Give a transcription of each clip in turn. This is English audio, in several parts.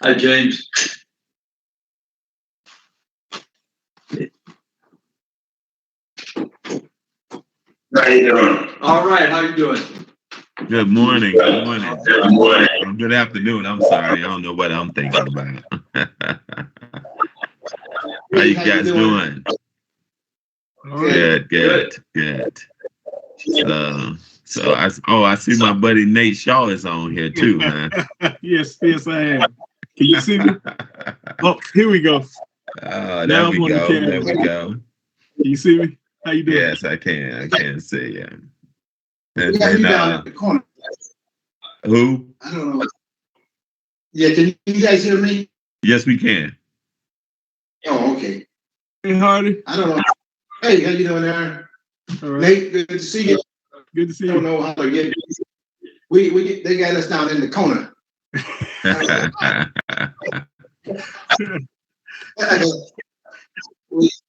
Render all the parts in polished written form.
Hi, James. How you doing? All right. How you doing? Good morning. Good morning. Good morning. Good afternoon. I'm sorry. I don't know what I'm thinking about. How you guys doing? Good, good, good. So I see my buddy Nate Shaw is on here too, huh? Yes, I am. Can you see me? Oh, here we go. Oh, Now there we I'm on the go. camera. There we go. Can you see me? How you doing? Yes, I can. I can see you. And Yeah, you then down in the corner. who? I don't know. Yeah, can you guys hear me? Yes, we can. Oh, okay. Hey, Hardy. I don't know. Hey, how you doing, Aaron? All right. Nate, good to see you. Good to see I don't you. know how to get. They got us down in the corner.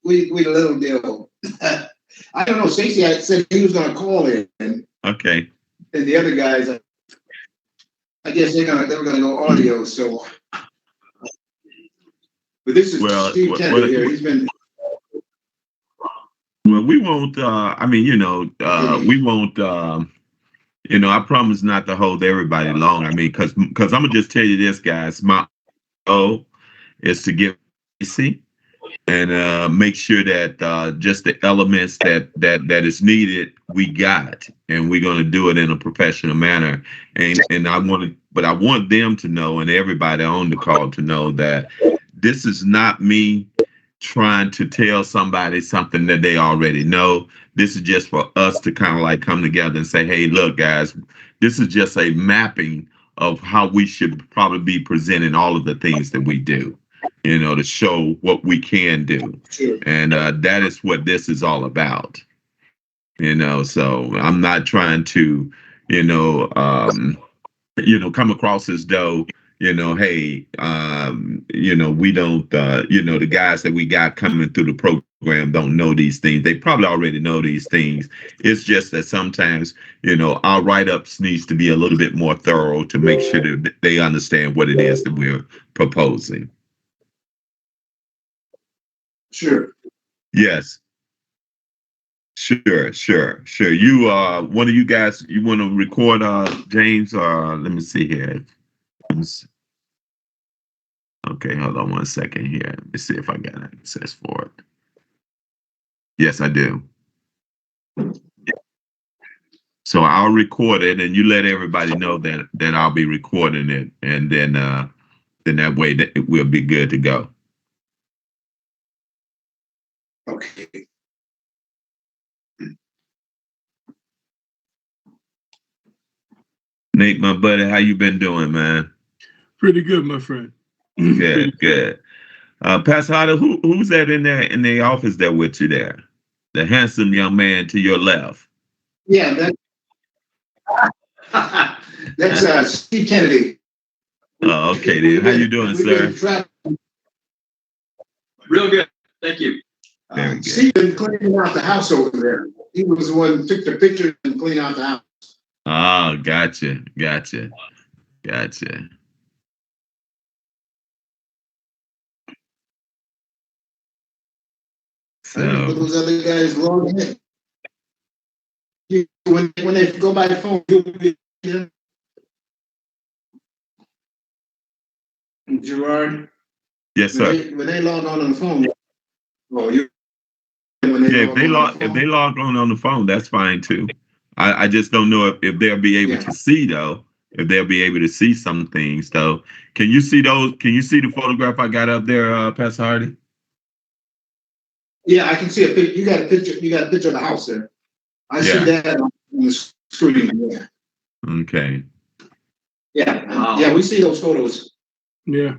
we a little deal. I don't know. Stacey said he was going to call in, Okay. and the other guys, I guess they were going to go audio. So, but this is Steve Kennedy here. He's been. Well, we won't. We won't. I promise not to hold everybody long. I mean, because I'm gonna just tell you this, guys. My goal is to get see and make sure that just the elements that is needed we got, and we're gonna do it in a professional manner. And I want them to know, and everybody on the call to know, that this is not me trying to tell somebody something that they already know. This is just for us to kind of like come together and say, hey, look, guys, this is just a mapping of how we should probably be presenting all of the things that we do, to show what we can do. And that is what this is all about. So I'm not trying to, come across as though, hey, we don't, the guys that we got coming through the program don't know these things. They probably already know these things. It's just that sometimes, our write-ups needs to be a little bit more thorough to make sure that they understand what it is that we're proposing. Sure. Yes. Sure. You, one of you guys, you want to record, James, or let me see here. Okay, hold on one second here. Let me see if I got access for it. Yes, I do. So I'll record it, and you let everybody know that I'll be recording it, and then that way that it will be good to go. Okay. Nate, my buddy, how you been doing, man? Pretty good, my friend. Good. Pastor Hardy, who's that in there in the office there with you there? The handsome young man to your left. Yeah, that's Steve Kennedy. Oh, okay then. How you doing, sir? Real good. Thank you. Very good. Steve been cleaning out the house over there. He was the one who took the picture and cleaned out the house. Oh, gotcha. So those other guys log in. When they go by the phone, Gerard. Yes, sir. When they log on the phone, if they log on the phone, that's fine too. I just don't know if they'll be able to see though. If they'll be able to see some things though. Can you see those? Can you see the photograph I got up there, Pastor Hardy? Yeah, I can see a picture. You got a picture. You got a picture of the house there. I see that on the screen. Yeah. Okay. Yeah. Yeah, we see those photos. Yeah.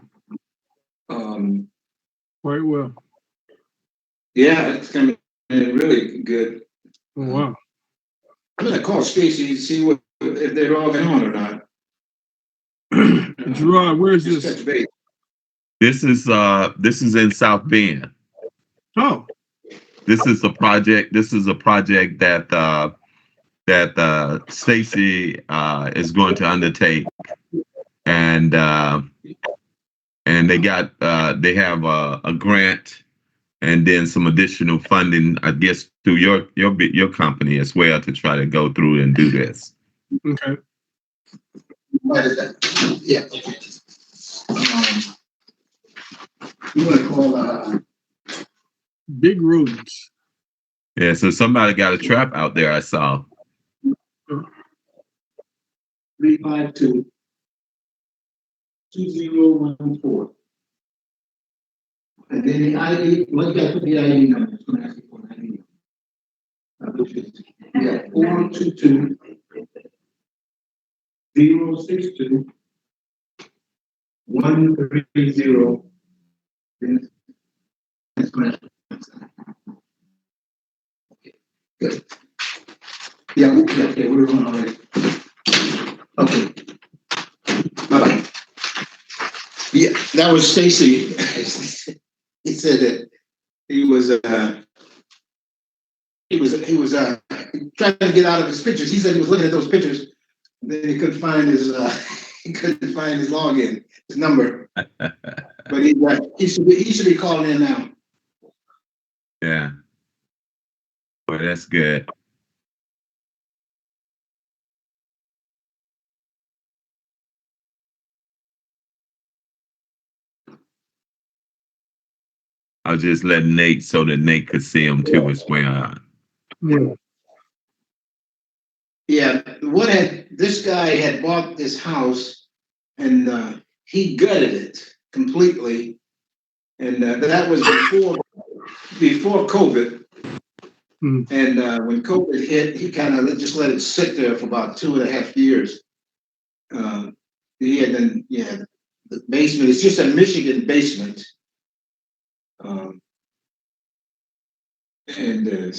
Quite well. Yeah, it's gonna be really good. Oh, wow. I'm gonna call Stacy and see if they're logging on or not. Gerard, where is this? This is in South Bend. Oh. This is a project. This is a project that Stacy is going to undertake, and and they have a grant and then some additional funding, I guess, through your company as well to try to go through and do this. Okay. What is that? Yeah. Okay. You want to call Big roads. Yeah, so somebody got a trap out there, I saw. 352-2014. And then the ID, what you got to put the ID number? It's going to ask you for an ID number. Yeah, 422 062 130. That's correct. Good. Yeah, we're on already. Okay. Bye-bye. Yeah, that was Stacy. He said that he was trying to get out of his pictures. He said he was looking at those pictures, and then he couldn't find his login, his number. But he should be calling in now. Yeah. Well, that's good. I was just letting Nate so that Nate could see him too as well. Yeah, this guy had bought this house and he gutted it completely. And that was before COVID. And when COVID hit, he kind of just let it sit there for about 2.5 years. The basement, it's just a Michigan basement. And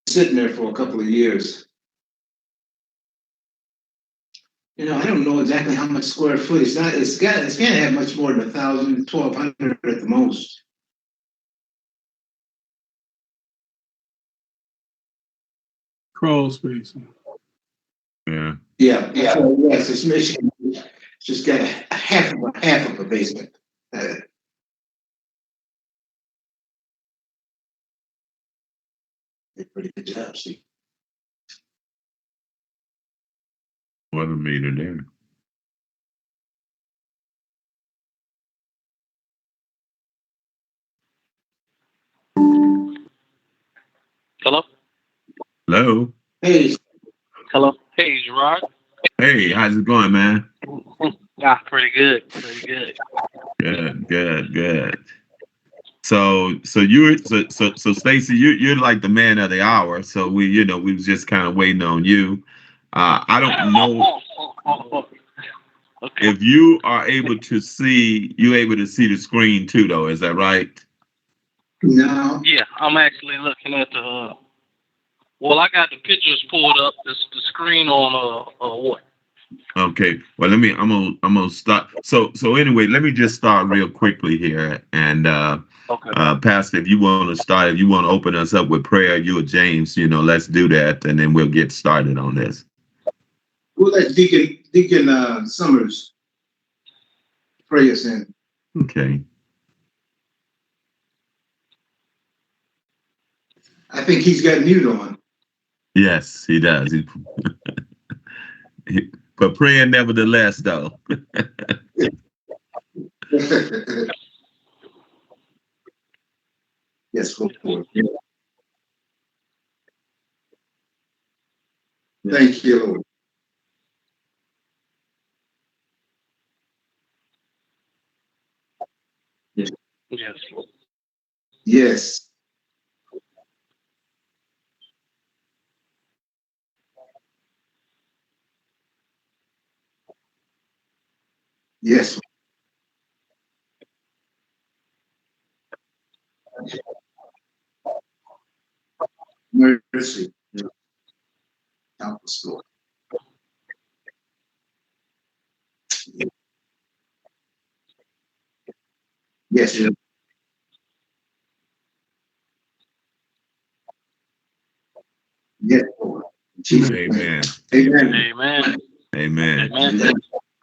sitting there for a couple of years. I don't know exactly how much square foot. It's can't have much more than 1,000, 1,200 at the most. Crawl space. Yeah. Yeah. So, yes, it's Michigan. It's just got a half of a basement. Did a pretty good job, see. What a meter there. Hello? Hello. Hey. Hello? Hey, Gerard. Hey, how's it going, man? Pretty good. Pretty good. Good. So Stacy, you're like the man of the hour. So we was just kind of waiting on you. I don't know Okay. if you are able to see the screen too, though. Is that right? No. Yeah, I'm actually looking at the. Well, I got the pictures pulled up. The screen on what? Okay. Well, I'm gonna start. So anyway, let me just start real quickly here. And Okay. Pastor, if you want to open us up with prayer, you or James, let's do that, and then we'll get started on this. We'll let Deacon Summers pray us in. Okay. I think he's got mute on. Yes, he does. But praying nevertheless, though. Yes, go for it. Yeah. Thank you, Lord. Yes. Yes. Yes. Mercy. Help us, Lord. Yes. Yes, Lord. Jesus. Amen. Amen. Amen. Amen. Amen.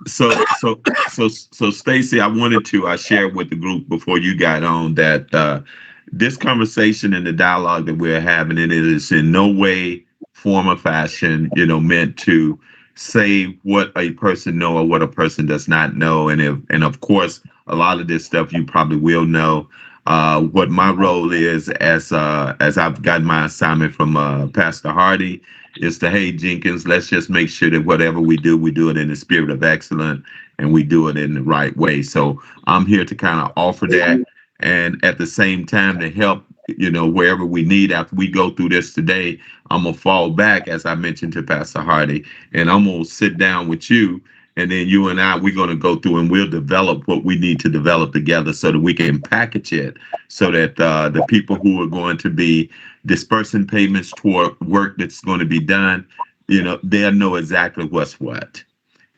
So Stacy, I wanted to share with the group before you got on that this conversation and the dialogue that we're having, and it is in no way, form, or fashion, meant to say what a person know or what a person does not know. And of course, a lot of this stuff you probably will know. What my role is as I've got my assignment from Pastor Hardy is to, hey, Jenkins, let's just make sure that whatever we do it in the spirit of excellence and we do it in the right way. So I'm here to kind of offer that, and at the same time to help, wherever we need. After we go through this today, I'm going to fall back, as I mentioned to Pastor Hardy, and I'm going to sit down with you. And then you and I, we're going to go through and we'll develop what we need to develop together so that we can package it so that the people who are going to be dispersing payments toward work that's going to be done, they'll know exactly what's what.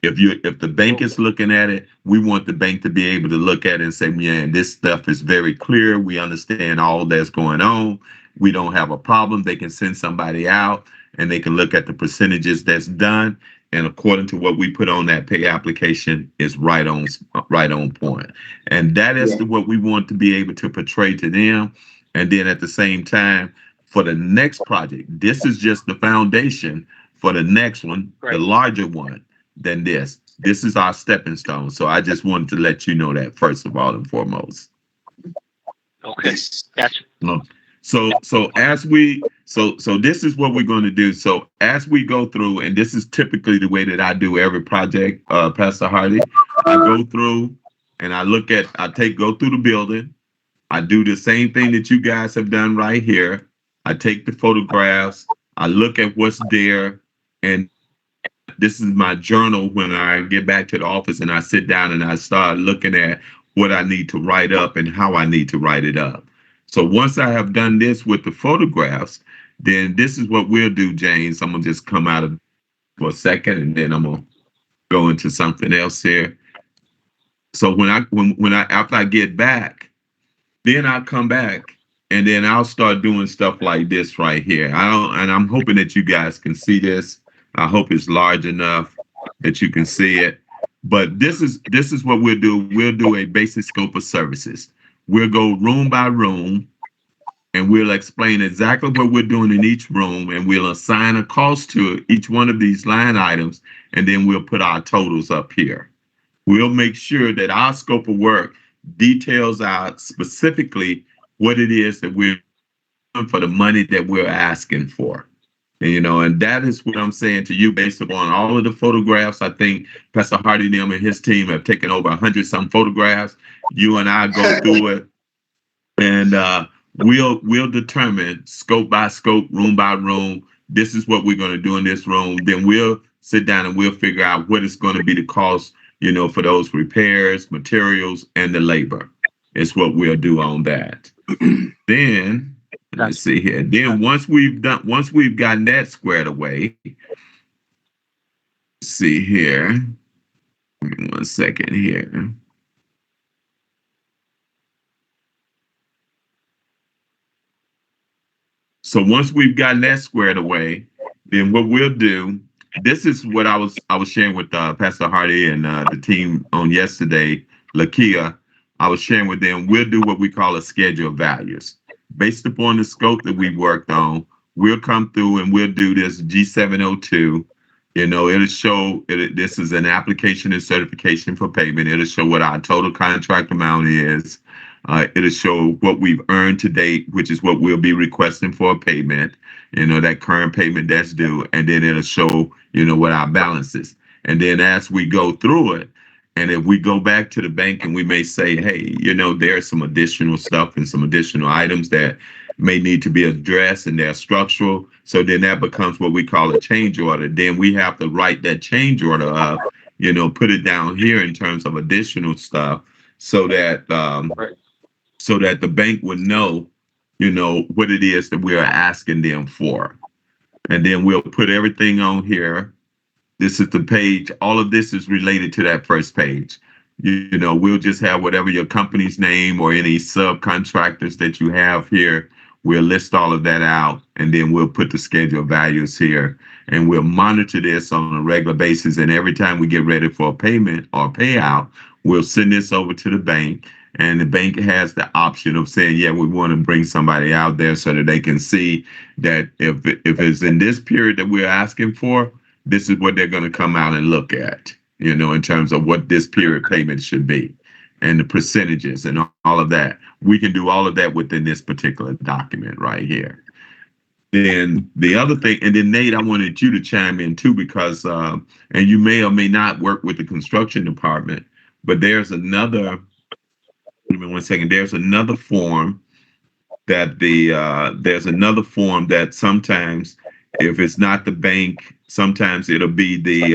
If the bank is looking at it, we want the bank to be able to look at it and say, man, this stuff is very clear. We understand all that's going on. We don't have a problem. They can send somebody out and they can look at the percentages that's done. And according to what we put on that pay application is right on point. And that is what we want to be able to portray to them. And then at the same time, for the next project, this is just the foundation for the next one, the larger one than this. This is our stepping stone. So I just wanted to let you know that first of all and foremost. Okay, gotcha. So this is what we're going to do. So as we go through, and this is typically the way that I do every project, Pastor Hardy, I go through and I go through the building. I do the same thing that you guys have done right here. I take the photographs, I look at what's there, and this is my journal when I get back to the office and I sit down and I start looking at what I need to write up and how I need to write it up. So once I have done this with the photographs, then this is what we'll do, James. I'm gonna just come out of for a second and then I'm gonna go into something else here. So when after I get back, then I'll come back and then I'll start doing stuff like this right here. And I'm hoping that you guys can see this. I hope it's large enough that you can see it. But this is what we'll do. We'll do a basic scope of services. We'll go room by room and we'll explain exactly what we're doing in each room, and we'll assign a cost to each one of these line items, and then we'll put our totals up here. We'll make sure that our scope of work details out specifically what it is that we're doing for the money that we're asking for. And that is what I'm saying to you based upon all of the photographs. I think Pastor Hardy and his team have taken over 100-some photographs. You and I go through it, and we'll determine scope by scope, room by room. This is what we're going to do in this room. Then we'll sit down and we'll figure out what is going to be the cost, for those repairs, materials, and the labor. It's what we'll do on that. Then let's see here. Then once we've gotten that squared away, see here. Give me 1 second here. So once we've gotten that squared away, then what we'll do, this is what I was sharing with Pastor Hardy and the team on yesterday, Lakia. I was sharing with them, we'll do what we call a schedule of values. Based upon the scope that we worked on, we'll come through and we'll do this G702. It'll show, this is an application and certification for payment. It'll show what our total contract amount is. It'll show what we've earned to date, which is what we'll be requesting for a payment, that current payment that's due. And then it'll show, what our balance is. And then as we go through it, and if we go back to the bank and we may say, hey, there's some additional stuff and some additional items that may need to be addressed and they're structural. So then that becomes what we call a change order. Then we have to write that change order up, put it down here in terms of additional stuff so that the bank would know, what it is that we're asking them for. And then we'll put everything on here. This is the page. All of this is related to that first page. We'll just have whatever your company's name or any subcontractors that you have here We'll list all of that out, and then we'll put the schedule values here, and we'll monitor this on a regular basis. And every time we get ready for a payment or payout, we'll send this over to the bank, and the bank has the option of saying, yeah, we want to bring somebody out there so that they can see that if it's in this period that we're asking for, this is what they're going to come out and look at, in terms of what this period payment should be and the percentages and all of that. We can do all of that within this particular document right here. Then the other thing, and then Nate, I wanted you to chime in too, because, and you may or may not work with the construction department, but there's another, give me 1 second, there's another form that sometimes, if it's not the bank, sometimes it'll be the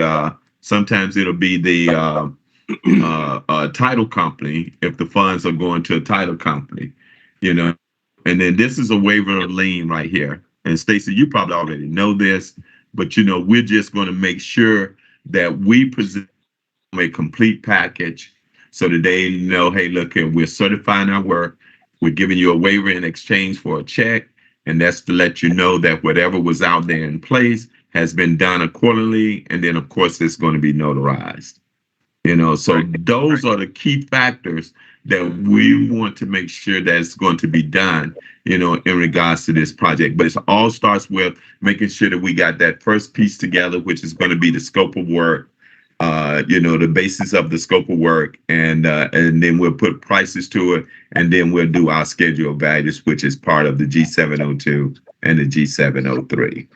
title company, if the funds are going to a title company, and then this is a waiver of lien right here. And Stacy, you probably already know this, but we're just going to make sure that we present a complete package so that they know, hey, look here, we're certifying our work, we're giving you a waiver in exchange for a check, and that's to let you know that whatever was out there in place has been done accordingly, and then of course it's going to be notarized. So those are the key factors that we want to make sure that it's going to be done, in regards to this project. But it all starts with making sure that we got that first piece together, which is going to be the scope of work, the basis of the scope of work, and then we'll put prices to it, and then we'll do our schedule of values, which is part of the G702 and the G703.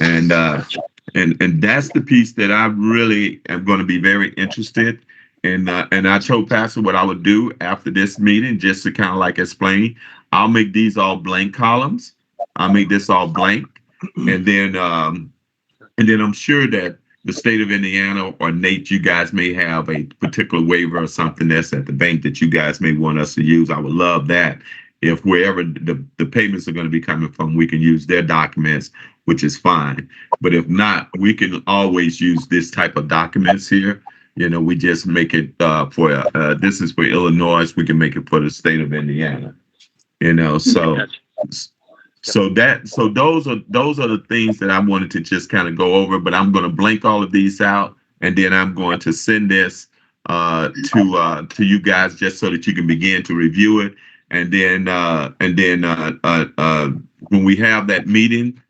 And that's the piece that I really am going to be very interested in. And I told Pastor what I would do after this meeting, just to kind of like explain. I'll make these all blank columns. I'll make this all blank, and then I'm sure that the state of Indiana or Nate, you guys may have a particular waiver or something that's at the bank that you guys may want us to use. I would love that. If wherever the payments are going to be coming from, we can use their documents, which is fine. But if not, we can always use this type of documents here. We just make it for this is for Illinois. We can make it for the state of Indiana. So those are the things that I wanted to just kind of go over. But I'm going to blank all of these out, and then I'm going to send this to you guys just so that you can begin to review it. And then when we have that meeting,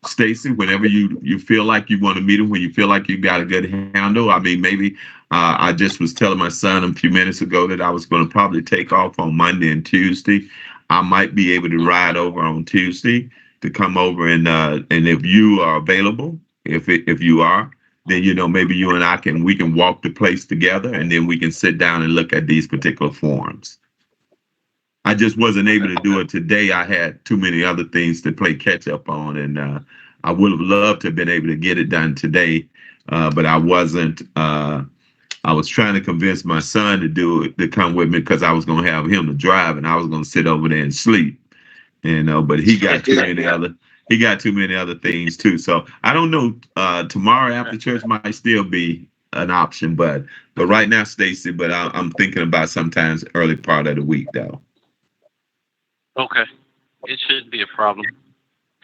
Stacy, whenever you feel like you want to meet them, when you feel like you got a good handle. I mean, maybe I just was telling my son a few minutes ago that I was going to probably take off on Monday and Tuesday. I might be able to ride over on Tuesday to come over, and if you are available, if you are, then maybe you and we can walk the place together, and then we can sit down and look at these particular forms. I just wasn't able to do it today. I had too many other things to play catch up on, and I would have loved to have been able to get it done today, but I wasn't. I was trying to convince my son to come with me, because I was going to have him to drive, and I was going to sit over there and sleep, but he got too many other things too. So I don't know. Tomorrow after church might still be an option, but right now, Stacy. But I'm thinking about sometimes early part of the week though. Okay, it shouldn't be a problem.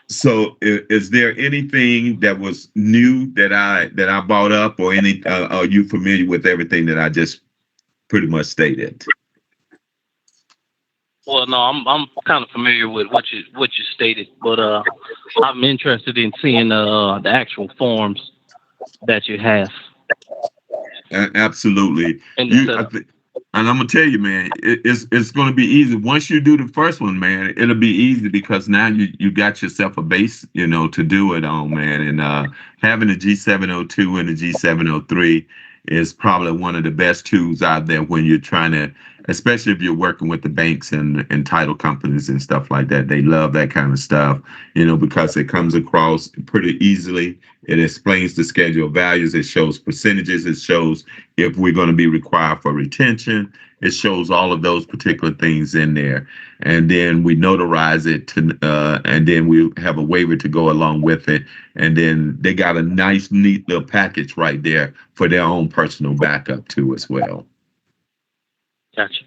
So, is there anything that was new that I brought up, or any? Are you familiar with everything that I just pretty much stated? Well, no, I'm kind of familiar with what you stated, but I'm interested in seeing the actual forms that you have. Absolutely. And I'm gonna tell you, man, it's gonna be easy once you do the first one, man. It'll be easy because now you got yourself a base, to do it on, man. And having the G702 and the G703 is probably one of the best tools out there when you're trying to, especially if you're working with the banks and title companies and stuff like that. They love that kind of stuff, because it comes across pretty easily. It explains the schedule of values. It shows percentages. It shows if we're going to be required for retention. It shows all of those particular things in there. And then we notarize it and then we have a waiver to go along with it. And then they got a nice, neat little package right there for their own personal backup too as well. Gotcha.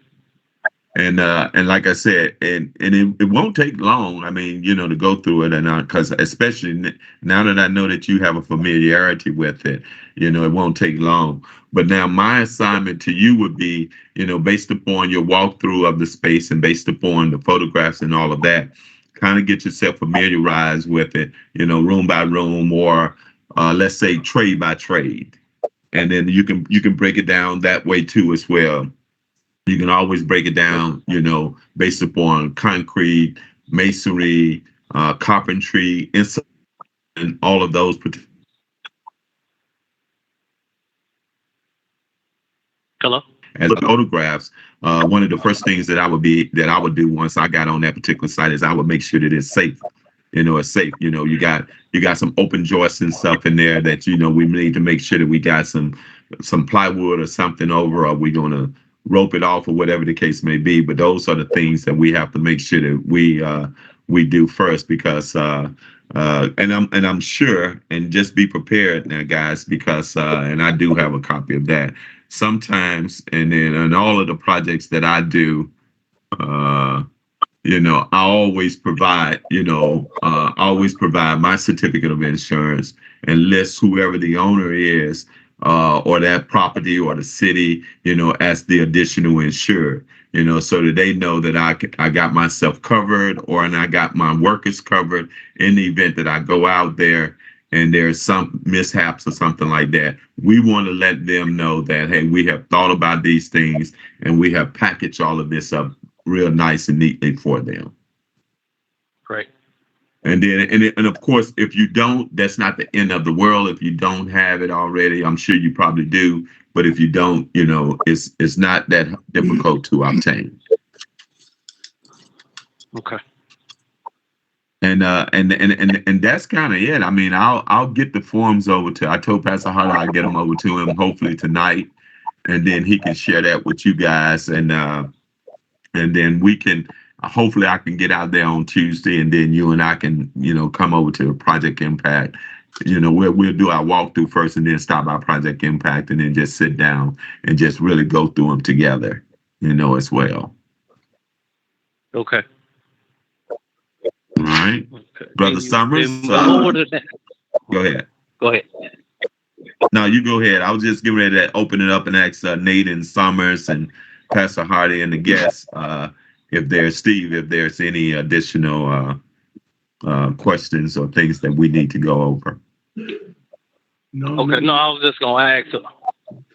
and like I said, and it won't take long. I mean, to go through it, and because especially now that I know that you have a familiarity with it, it won't take long. But now my assignment to you would be, based upon your walkthrough of the space and based upon the photographs and all of that, kind of get yourself familiarized with it, room by room, or let's say trade by trade, and then you can break it down that way too as well. You can always break it down, based upon concrete, masonry, carpentry, and all of those. Hello? As photographs, one of the first things that I would do once I got on that particular site is I would make sure that it's safe. It's safe. You got some open joists and stuff in there that we need to make sure that we got some plywood or something over, or we're gonna rope it off or whatever the case may be. But those are the things that we have to make sure that we do first, because and I'm sure, and just be prepared now, guys, because and I do have a copy of that. Sometimes, and then in all of the projects that I do, I always provide my certificate of insurance and list whoever the owner is, or that property or the city, as the additional insured, so that they know that I got myself covered, and I got my workers covered in the event that I go out there and there's some mishaps or something like that. We want to let them know that, hey, we have thought about these things and we have packaged all of this up real nice and neatly for them. Great. And then, and of course, if you don't, that's not the end of the world. If you don't have it already, I'm sure you probably do. But if you don't, it's not that difficult to obtain. Okay. And that's kind of it. I mean, I'll get the forms over to. I told Pastor Hardy I'll get them over to him hopefully tonight, and then he can share that with you guys, and then we can. Hopefully, I can get out there on Tuesday, and then you and I can, come over to Project Impact. We'll do our walkthrough first, and then stop by Project Impact, and then just sit down and just really go through them together, as well. Okay. All right, Okay. Brother Summers. Go ahead. Go ahead. No, you go ahead. I was just getting ready to open it up and ask Nate and Summers and Pastor Hardy and the guests, if there's any additional questions or things that we need to go over. No. Okay. No, I was just gonna ask.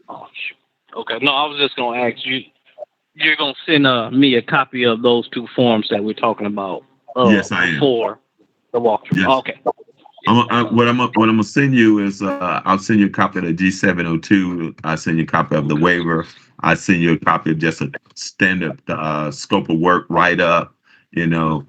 Oh, shoot. Okay. No, I was just gonna ask you. You're gonna send me a copy of those two forms that we're talking about. Yes, I am. For the walkthrough. Yes. Okay. What I'm gonna send you is I'll send you a copy of the G702. I send you a copy of the waiver. I send you a copy of just a standard scope of work write up. You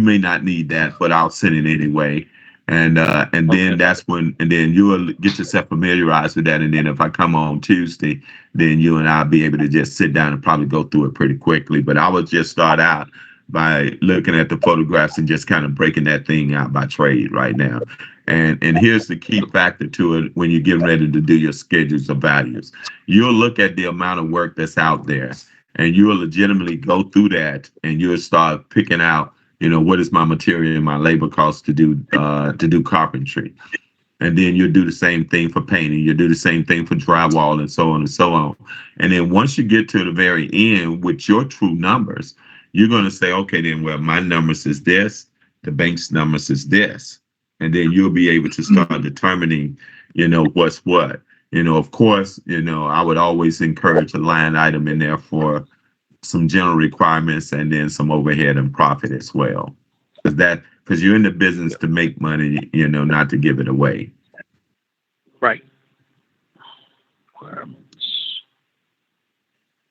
may not need that, but I'll send it anyway. And then that's when, and then you'll get yourself familiarized with that. And then if I come on Tuesday, then you and I'll be able to just sit down and probably go through it pretty quickly. But I would just start out by looking at the photographs and just kind of breaking that thing out by trade right now. And here's the key factor to it when you're getting ready to do your schedules of values. You'll look at the amount of work that's out there, and you'll legitimately go through that, and you'll start picking out, what is my material and my labor cost to do carpentry. And then you'll do the same thing for painting. You'll do the same thing for drywall, and so on and so on. And then once you get to the very end with your true numbers, you're going to say, okay, then, well, my numbers is this, the bank's numbers is this. And then you'll be able to start determining, what's what. Of course, I would always encourage a line item in there for some general requirements and then some overhead and profit as well. Because you're in the business to make money, not to give it away. Right.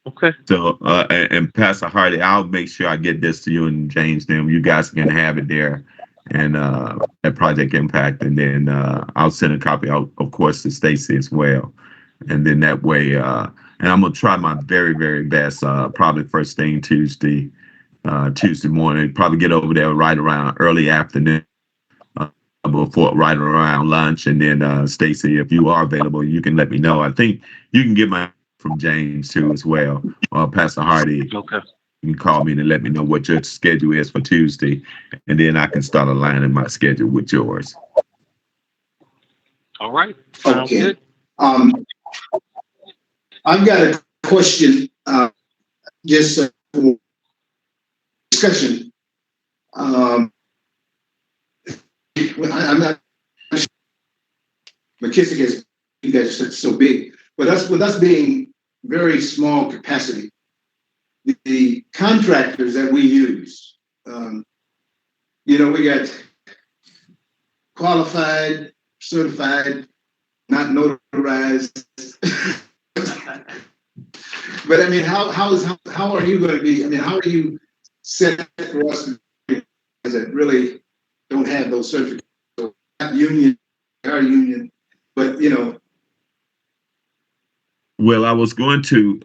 Okay. So, and Pastor Hardy, I'll make sure I get this to you and James. Then you guys can have it there, and at Project Impact, and then I'll send a copy out, of course, to Stacy as well. And then that way, and I'm gonna try my very, very best. Probably first thing Tuesday morning. Probably get over there right around early afternoon, before right around lunch. And then Stacy, if you are available, you can let me know. I think you can get my from James too as well, Pastor Hardy. Okay. You can call me and let me know what your schedule is for Tuesday, and then I can start aligning my schedule with yours. All right. Sounds Okay. good. I've got a question, just for discussion. I'm not sure McKissick is, you guys are so big, but with us being very small capacity, the contractors that we use, we got qualified, certified, not notarized. But I mean, how are you going to be? I mean, how are you set for us that really don't have those certificates? So not union, our union, but Well, I was going to,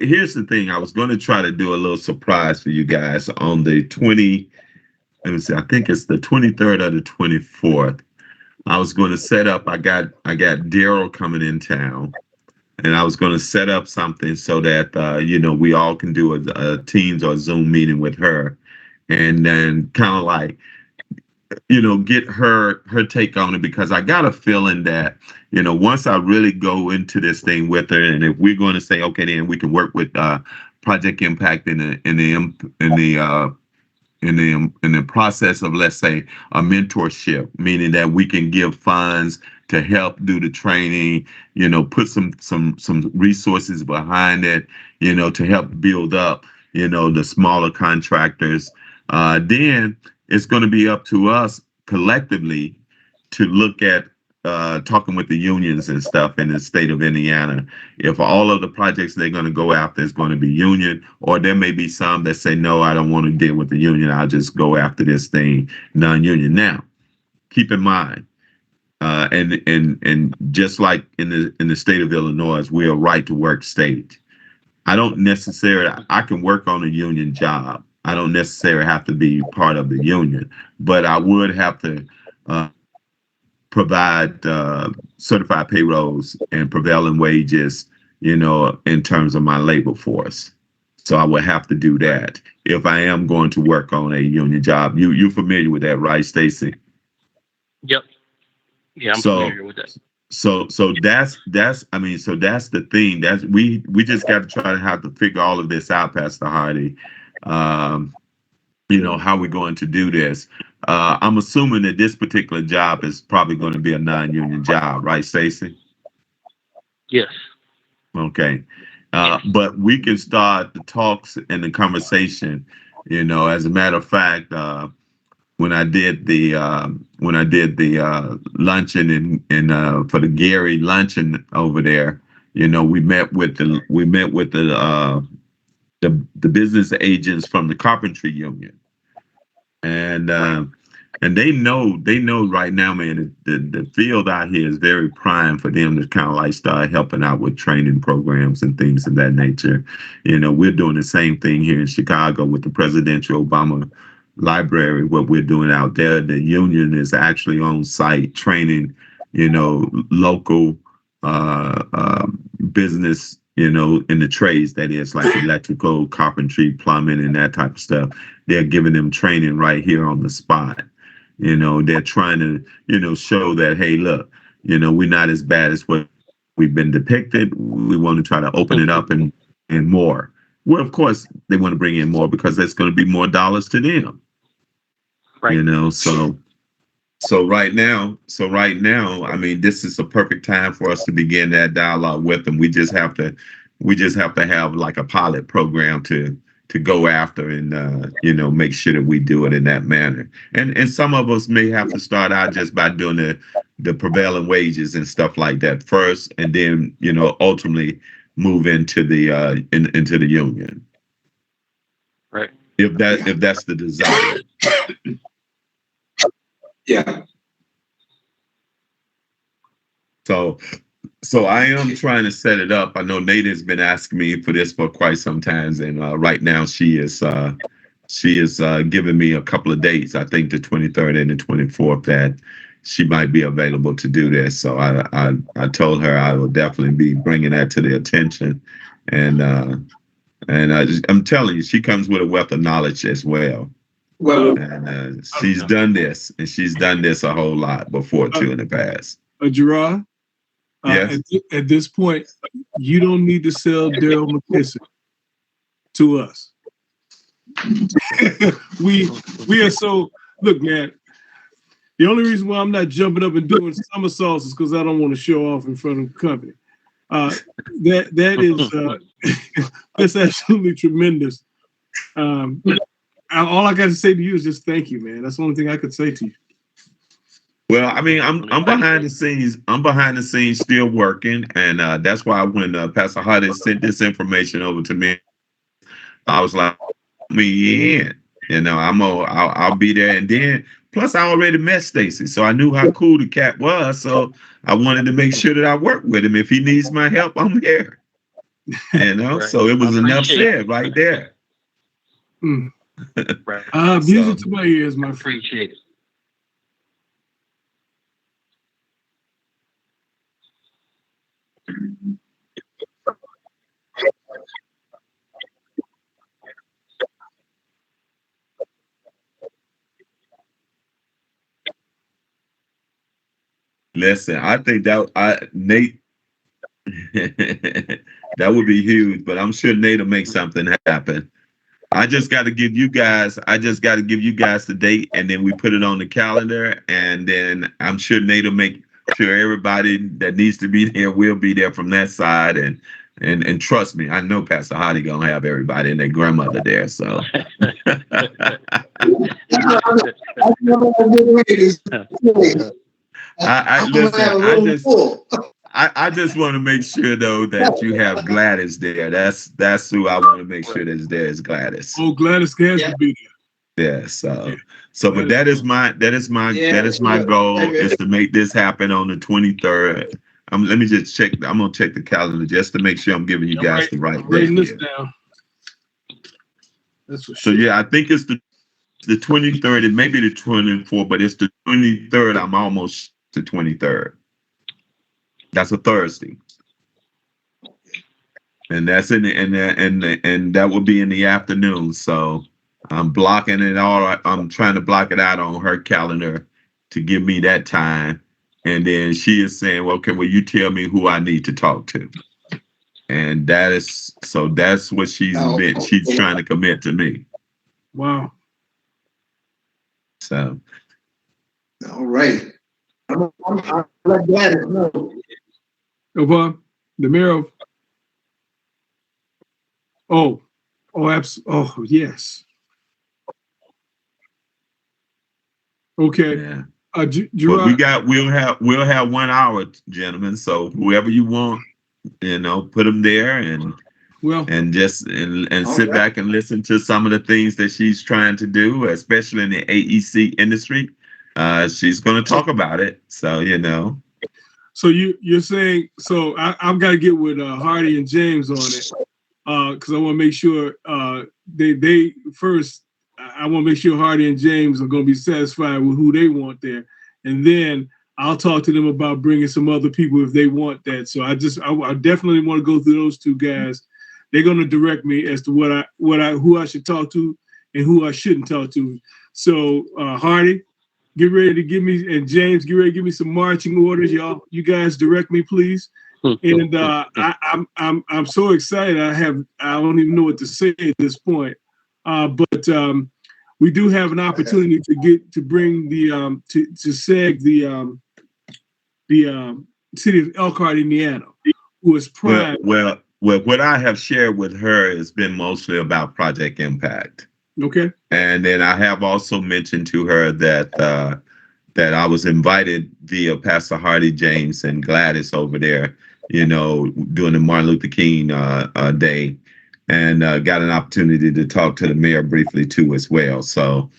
here's the thing. I was going to try to do a little surprise for you guys on the 20. Let me see. I think it's the 23rd or the 24th. I was going to set up. I got Daryl coming in town, and I was going to set up something so that we all can do a Teams or Zoom meeting with her, and then kind of like get her take on it, because I got a feeling that once I really go into this thing with her, and if we're going to say okay, then we can work with Project Impact in the process of, let's say, a mentorship, meaning that we can give funds to help do the training, put some resources behind it, to help build up, the smaller contractors. Then it's going to be up to us collectively to look at talking with the unions and stuff in the state of Indiana. If all of the projects they're going to go after is going to be union, or there may be some that say, no, I don't want to deal with the union. I'll just go after this thing non-union. Now, keep in mind, and just like in the state of Illinois, we're a right to work state. I can work on a union job. I don't necessarily have to be part of the union, but I would have to provide certified payrolls and prevailing wages, in terms of my labor force. So I would have to do that if I am going to work on a union job. You familiar with that, right, Stacy? Yep. Yeah, I'm familiar with that. So that's the thing. That's we just got to try to have to figure all of this out, Pastor Hardy. How we're going to do this. I'm assuming that this particular job is probably going to be a non-union job, right, Stacey? Yes. Okay. But we can start the talks and the conversation. As a matter of fact, when I did the luncheon and for the Gary luncheon over there, we met with the business agents from the carpentry union, and they know right now, man, the field out here is very prime for them to kind of like start helping out with training programs and things of that nature. We're doing the same thing here in Chicago with the Presidential Obama Library. What we're doing out there, the union is actually on site training, local business, in the trades, that is like electrical, carpentry, plumbing, and that type of stuff. They're giving them training right here on the spot. They're trying to, show that, hey, look, we're not as bad as what we've been depicted. We want to try to open it up and more. Well, of course, they want to bring in more because that's going to be more dollars to them. Right. So right now, I mean, this is a perfect time for us to begin that dialogue with them. We just have to have like a pilot program to go after and make sure that we do it in that manner. And some of us may have to start out just by doing the prevailing wages and stuff like that first, and then ultimately move into the into the union. Right. If that's the desire. Yeah. So I am trying to set it up. I know Nate has been asking me for this for quite some time, and right now she is giving me a couple of dates. I think the 23rd and the 24th that she might be available to do this. So I told her I will definitely be bringing that to their attention, and And I'm telling you, she comes with a wealth of knowledge as well. Well, And she's done this, and she's done this a whole lot before too in the past. Gerard, Yes. at this point, you don't need to sell Daryl McKissick to us. we are so, look, man. The only reason why I'm not jumping up and doing somersaults is because I don't want to show off in front of the company. That is that's absolutely tremendous. All I got to say to you is just thank you, man. That's the only thing I could say to you. Well, I mean, I'm behind the scenes. I'm behind the scenes still working, and that's why when Pastor Hardy sent this information over to me, I was like, "Me in." You know, I'll be there, and then plus I already met Stacy, so I knew how cool the cat was. So I wanted to make sure that I worked with him. If he needs my help, I'm here. You know, Right. so it was enough Appreciate said right there. Right. Music to my ears, my friend. Appreciate it. Listen, I think Nate that would be huge, but I'm sure Nate will make something happen. I just got to give you guys the date, and then we put it on the calendar, and then I'm sure Nate will make sure everybody that needs to be there will be there from that side, and trust me, I know Pastor Hardy gonna have everybody and their grandmother there. So I just want to make sure though that you have Gladys there. That's who I want to make sure that's there is Gladys. Oh, Gladys has to be there. Yeah. So, but that is my goal is to make this happen on the 23rd. Let me just check. I'm gonna check the calendar just to make sure I'm giving you guys the right date. Writing this down. That's for So sure. yeah, I think it's the 23rd. It may be the 24th, but it's the 23rd. I'm almost the 23rd. That's a Thursday, and that's and that will be in the afternoon. So I'm blocking it all. I'm trying to block it out on her calendar to give me that time. And then she is saying, well, okay, will you tell me who I need to talk to? And that's what she's trying to commit to me. Wow. So. all right. I'm let Gladys know. The mayor of. Oh, yes. Okay. Yeah. Gerard, We'll have 1 hour, gentlemen. So whoever you want, put them there and sit back and listen to some of the things that she's trying to do, especially in the AEC industry. She's going to talk about it. So, So you're saying, so I've got to get with Hardy and James on it because I want to make sure they first. I want to make sure Hardy and James are going to be satisfied with who they want there, and then I'll talk to them about bringing some other people if they want that. So I definitely want to go through those two guys. They're going to direct me as to who I should talk to and who I shouldn't talk to. So Hardy, get ready to give me, and James, get ready to give me some marching orders, y'all. You guys direct me, please. And I'm so excited. I don't even know what to say at this point. But we do have an opportunity to bring the to SEG the city of Elkhart, Indiana, who is prime. Well, what I have shared with her has been mostly about Project Impact. Okay. And then I have also mentioned to her that I was invited via Pastor Hardy, James, and Gladys over there, during the Martin Luther King Day, and got an opportunity to talk to the mayor briefly too as well. So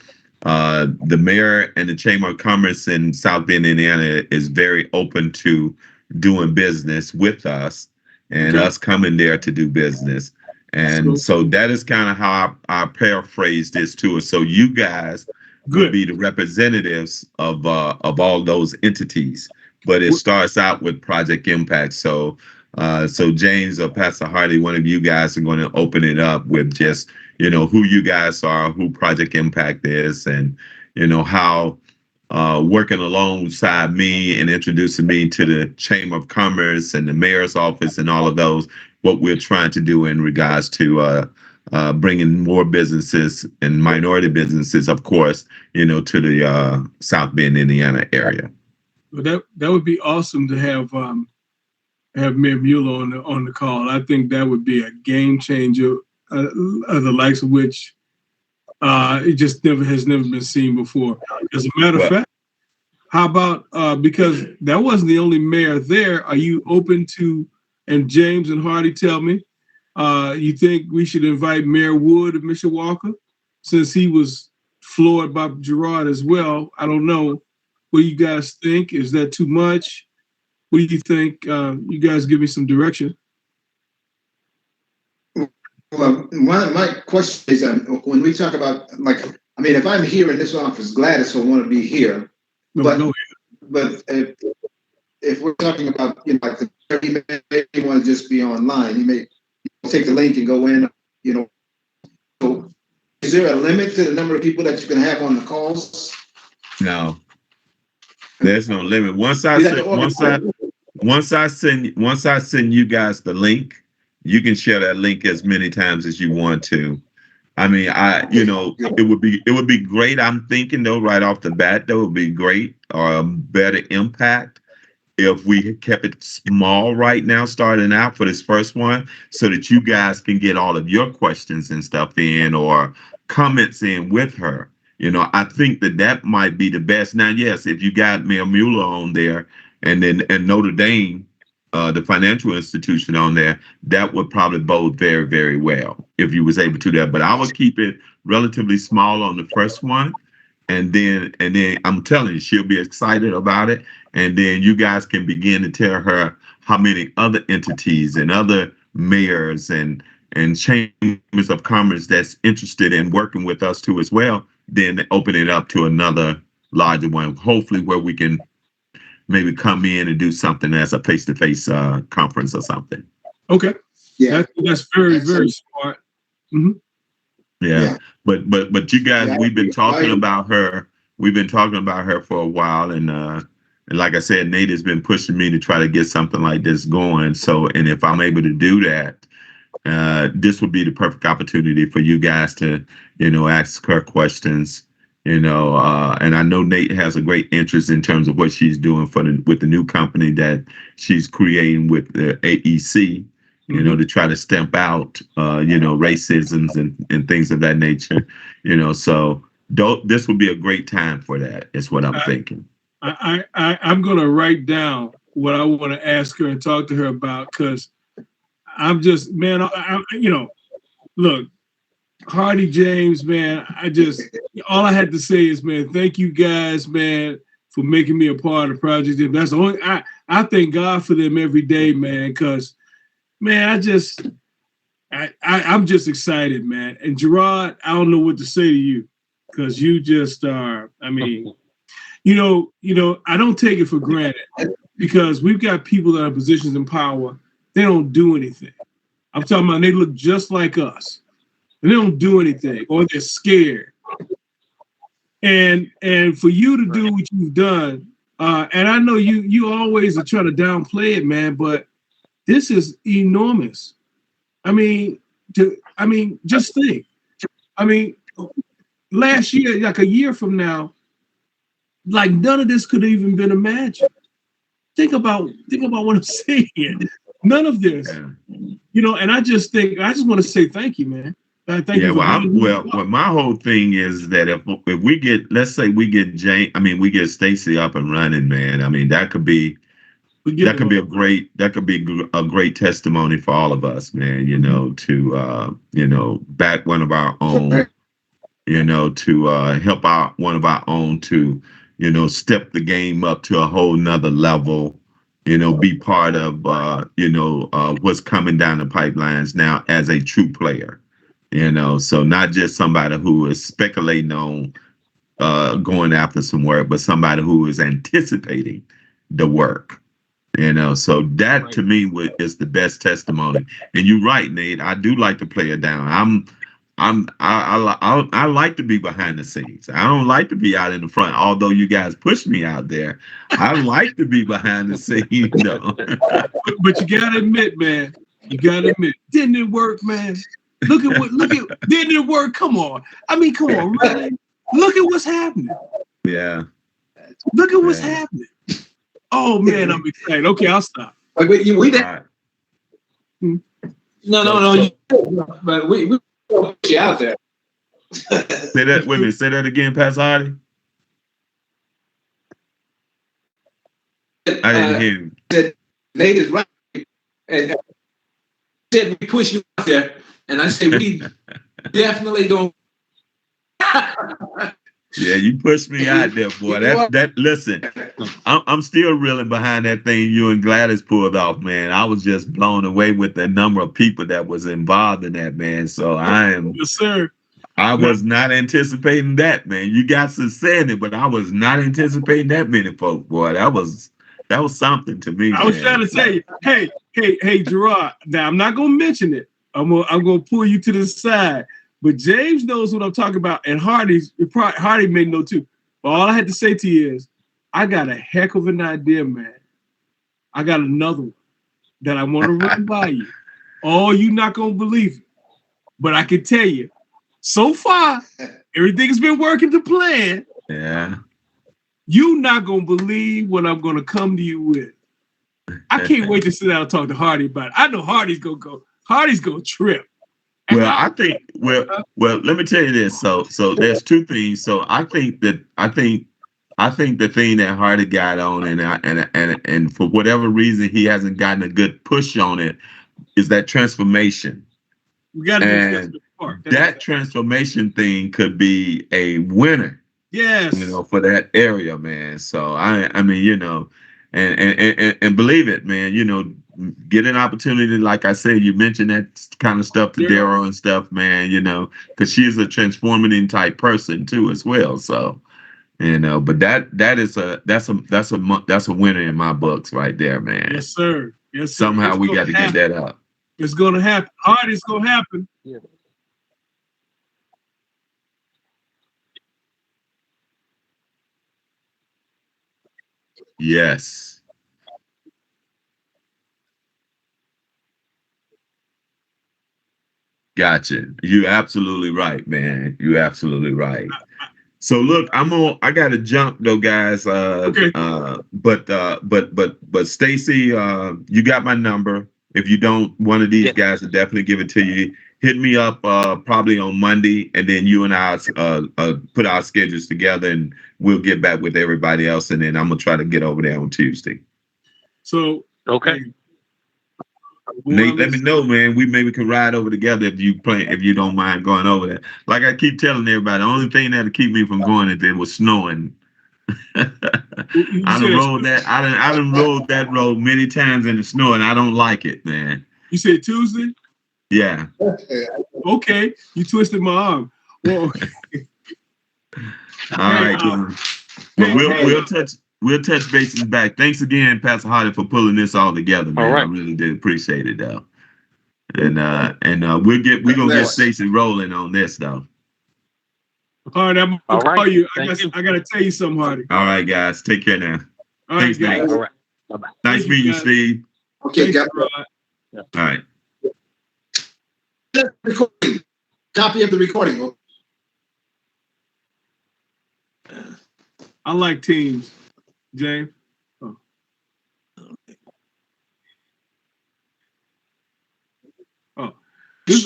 the mayor and the Chamber of Commerce in South Bend, Indiana, is very open to doing business with us and us coming there to do business. And so that is kind of how I paraphrase this to us. So you guys would be the representatives of all those entities, but it starts out with Project Impact. So So James or Pastor Hardy, one of you guys are going to open it up with just, who you guys are, who Project Impact is, and, how working alongside me and introducing me to the Chamber of Commerce and the mayor's office and all of those, what we're trying to do in regards to bringing more businesses and minority businesses, of course, to the South Bend, Indiana area. Well, that would be awesome to have Mayor Mueller on the call. I think that would be a game changer, of the likes of which it just has never been seen before. As a matter of fact, how about because that wasn't the only mayor there? Are you open to? And James and Hardy tell me, you think we should invite Mayor Wood of Mishawaka, since he was floored by Gerard as well? I don't know. What do you guys think? Is that too much? What do you think? You guys give me some direction. Well, one of my questions is when we talk about, if I'm here in this office, Gladys will want to be here. But if we're talking about, the 30 minutes, he want to just be online. He may take the link and go in, So is there a limit to the number of people that you can have on the calls? No. There's no limit. Once I send you guys the link, you can share that link as many times as you want to. I mean, it would be great. I'm thinking though, right off the bat, it would be great or a better impact if we kept it small right now, starting out for this first one, so that you guys can get all of your questions and stuff in or comments in with her. I think that might be the best. Now, yes, if you got Mayor Mueller on there and Notre Dame, the financial institution on there, that would probably bode very, very well if you was able to do that. But I would keep it relatively small on the first one. And then I'm telling you, she'll be excited about it. And then you guys can begin to tell her how many other entities and other mayors and chambers of commerce that's interested in working with us too as well. Then open it up to another larger one, hopefully where we can maybe come in and do something as a face-to-face conference or something. Okay. Yeah. That's very, very smart. Mm-hmm. Yeah. But you guys, we've been talking about her. We've been talking about her for a while. And like I said, Nate has been pushing me to try to get something like this going. So, and if I'm able to do that, this would be the perfect opportunity for you guys to, ask her questions, and I know Nate has a great interest in terms of what she's doing with the new company that she's creating with the AEC, to try to stamp out, racisms and things of that nature, so this would be a great time for that. Is what I'm thinking. I'm going to write down what I want to ask her and talk to her about, because I'm just, man, look, Hardy, James, man, all I had to say is, man, thank you guys, man, for making me a part of the project. That's the only, I thank God for them every day, man, because, man, I'm just excited, man. And Gerard, I don't know what to say to you, because you just are, I mean, I don't take it for granted, because we've got people that are in positions of power. They don't do anything. I'm talking about they look just like us. And they don't do anything, or they're scared. And for you to do what you've done, and I know you always are trying to downplay it, man, but this is enormous. I mean, just think. I mean, last year, like a year from now, like none of this could have even been imagined. Think about what I'm saying. None of this, and I just want to say thank you, man. Thank you. Well, my whole thing is that if we get, let's say we get we get Stacy up and running, man. I mean, that could be a great testimony for all of us, man. To back one of our own, to help out one of our own to, step the game up to a whole nother level. Be part of what's coming down the pipelines now as a true player. So not just somebody who is speculating on going after some work, but somebody who is anticipating the work. So that to me is the best testimony. And you're right, Nate. I do like to play it down. I like to be behind the scenes. I don't like to be out in the front. Although you guys push me out there, I like to be behind the scenes. But you gotta admit, man. Didn't it work, man? Didn't it work? Come on. I mean, come on, really? Look at what's happening. Yeah. Look at what's happening. Oh man, I'm excited. Okay, I'll stop. But we didn't. Right. No. But we put you out there. Say that. Wait a minute. Say that again, Pastor Hardy. I didn't hear you. Said Nate is right, and said we push you out there, and I said we definitely don't. Yeah, you pushed me out there, boy. Listen, I'm still reeling behind that thing you and Gladys pulled off, man. I was just blown away with the number of people that was involved in that, man. So Yes, sir. I was not anticipating that, man. You guys are saying it, but I was not anticipating that many folks, boy. That was something to me. I was trying to say, hey, Gerard. Now I'm not gonna mention it. I'm gonna pull you to the side. But James knows what I'm talking about, and Hardy may know too. But all I had to say to you is, I got a heck of an idea, man. I got another one that I want to run by you. Oh, you're not gonna believe it, but I can tell you, so far everything's been working to plan. Yeah. You're not gonna believe what I'm gonna come to you with. I can't wait to sit down and talk to Hardy about it. I know Hardy's gonna go. Hardy's gonna trip. Well, I think let me tell you this. So there's two things. So I think the thing that Hardy got on and for whatever reason he hasn't gotten a good push on it is that transformation. We got to that transformation thing could be a winner. Yes. For that area, man. So I mean, and believe it, man, get an opportunity. Like I said, you mentioned that kind of stuff to Daryl and stuff, man, because she's a transforming type person too, as well. So, but that's a winner in my books right there, man. Yes, sir. Somehow we got to get that up. It's going to happen. It's going to happen. Yeah. Yes. Gotcha. You're absolutely right, man. You're absolutely right. So look, I gotta jump though, guys. Okay. But Stacy, you got my number. If you don't, one of these guys will definitely give it to you. Hit me up probably on Monday, and then you and I put our schedules together, and we'll get back with everybody else, and then I'm gonna try to get over there on Tuesday. So okay. Nate, let me know, man. We maybe can ride over together if you don't mind going over there. Like I keep telling everybody, the only thing that'll keep me from going if it was snowing. I done rode that road many times in the snow, and I don't like it, man. You said Tuesday? Yeah. Okay. You twisted my arm. Well, all right. Well, we'll touch bases back. Thanks again, Pastor Hardy, for pulling this all together, man. All right. I really did appreciate it, though. And we're gonna get Stacey rolling on this, though. All right, I'm gonna call you. I gotta tell you something, Hardy. All right, guys. Take care now. All right, thanks, guys. All right. Bye-bye. Nice meeting you, Steve. Okay, got All right. recording. Copy of the recording. I like teams, James.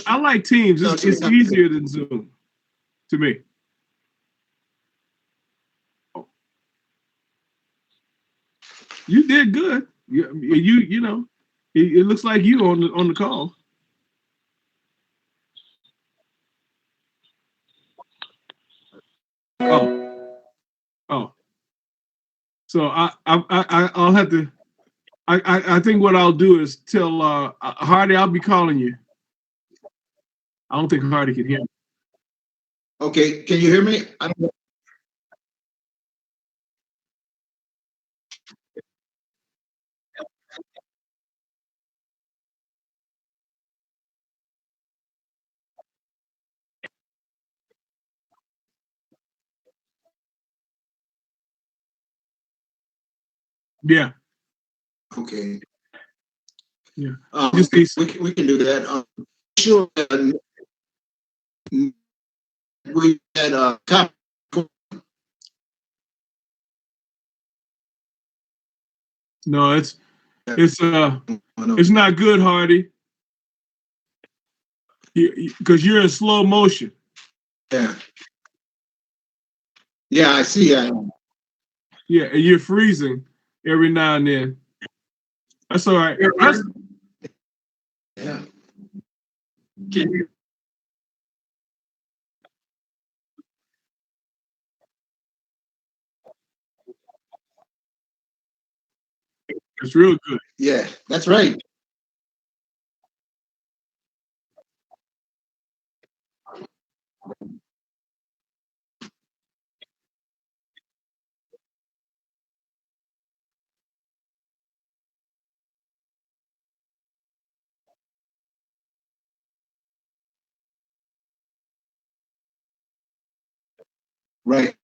I like teams. It's easier than Zoom to me. Oh. You did good. You know, it looks like you on the call. Oh. So I'll have to. I think what I'll do is tell Hardy I'll be calling you. I don't think Hardy can hear me. Okay, can you hear me? I don't know. Yeah. Okay. Yeah. We can do that. Sure. We had No, it's not good, Hardy. Because you're in slow motion. Yeah. Yeah, I see. Yeah, and you're freezing every now and then. That's all right. Yeah. It's real good. Yeah, that's right. Right.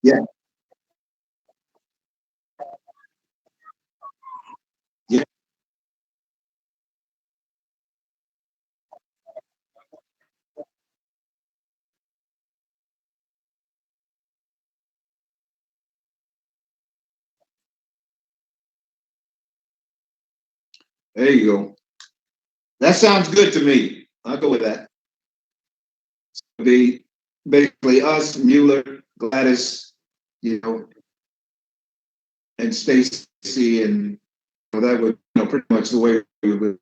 Yeah. Yeah. There you go. That sounds good to me. I'll go with that. Be basically us, Mueller, Gladys, and Stacy, and that would, pretty much the way we would.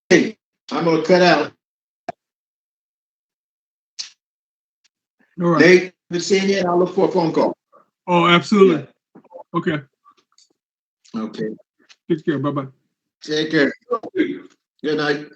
Hey, I'm gonna cut out. All right. Nate, been seeing you. I'll look for a phone call. Oh, absolutely. Okay. Okay. Take care. Bye-bye. Take care. Good night.